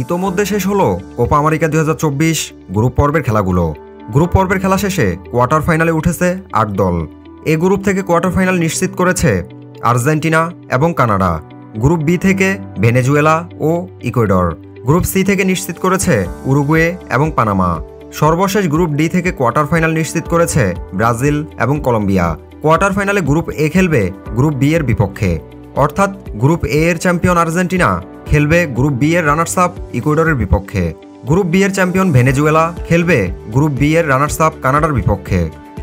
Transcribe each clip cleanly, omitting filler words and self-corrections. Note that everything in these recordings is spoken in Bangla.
ইতোমধ্যে শেষ হলো কোপা আমেরিকা 2024 গ্রুপ পর্বের খেলাগুলো। গ্রুপ পর্বের খেলা শেষে কোয়ার্টার ফাইনালে উঠেছে 8 দল। এই গ্রুপ থেকে কোয়ার্টার ফাইনাল নিশ্চিত করেছে আর্জেন্টিনা এবং কানাডা। গ্রুপ বি থেকে ভেনেজুয়েলা ও ইকুয়েডর। গ্রুপ সি থেকে নিশ্চিত করেছে উরুগুয়ে এবং পানামা। সর্বশেষ গ্রুপ ডি থেকে কোয়ার্টার ফাইনাল নিশ্চিত করেছে ব্রাজিল এবং কলম্বিয়া। কোয়ার্টার ফাইনালে গ্রুপ এ খেলবে গ্রুপ বি এর বিপক্ষে, অর্থাৎ গ্রুপ এ এর চ্যাম্পিয়ন আর্জেন্টিনা খেলবে গ্রুপ বি এর রানার্স আপ ইকুয়েডরের বিপক্ষে। গ্রুপ বি এর চ্যাম্পিয়ন ভেনেজুয়েলা খেলবে গ্রুপ বি এর রানার্স আপ কানাডার বিপক্ষে।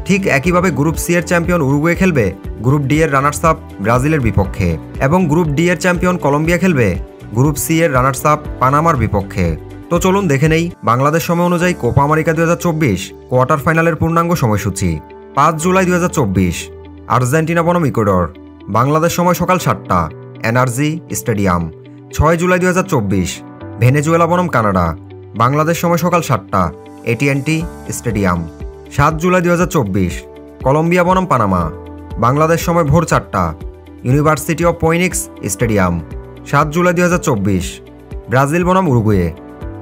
ঠিক একইভাবে গ্রুপ সি এর চ্যাম্পিয়ন উরুগুয়ে খেলবে গ্রুপ ডি এর রানার্স আপ ব্রাজিলের বিপক্ষে এবং গ্রুপ ডি এর চ্যাম্পিয়ন কলম্বিয়া খেলবে গ্রুপ সি এর রানার্স আপ পানামার বিপক্ষে। তো চলুন দেখে নেই বাংলাদেশ সময় অনুযায়ী কোপা আমেরিকা 2024 কোয়ার্টার ফাইনালের পূর্ণাঙ্গ সময়সূচি। 5 জুলাই 2024 আর্জেন্টিনা বনাম ইকুয়েডর, বাংলাদেশ সময় সকাল 7টা, এনার্জি স্টেডিয়াম। 6 জুলাই 2024 ভেনেজুয়েলা বনাম কানাডা, বাংলাদেশ সময় সকাল 7টা, AT&T স্টেডিয়াম। 7 জুলাই 2024 কলম্বিয়া বনাম পানামা, বাংলাদেশ সময় ভোর 4টা, university of Phoenix stadium. 7 July 2024 Brazil বনাম উরুগুয়ে,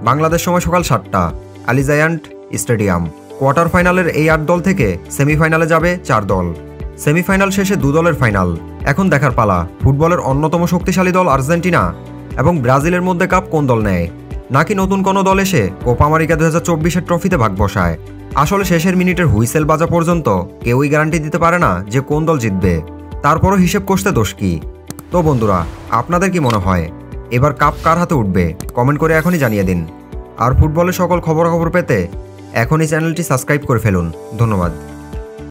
বাংলাদেশ সময় সকাল 7টা, আলিজায়ান্ট স্টেডিয়াম। কোয়ার্টার ফাইনালের এই 8 দল থেকে সেমিফাইনালে যাবে 4 দল। সেমিফাইনাল শেষে 2 দলের ফাইনাল। এখন দেখার পালা ফুটবলের অন্যতম শক্তিশালী দল আর্জেন্টিনা এবং ব্রাজিলের মধ্যে কাপ কোন দল নেয়, নাকি নতুন কোনো দল এসে কোপা আমেরিকা 2024-এর ট্রফিতে ভাগ বসায়। আসলে শেষের মিনিটের হুইসেল বাজা পর্যন্ত কেউই গ্যারান্টি দিতে পারে না যে কোন দল জিতবে, তারপরও হিসেব কষতে দোষ কি। তো বন্ধুরা, আপনাদের কি মনে হয় এবার কাপ কার হাতে উঠবে? কমেন্ট করে এখনই জানিয়ে দিন। আর ফুটবলের সকল খবরাখবর পেতে এখনই চ্যানেলটি সাবস্ক্রাইব করে ফেলুন। ধন্যবাদ।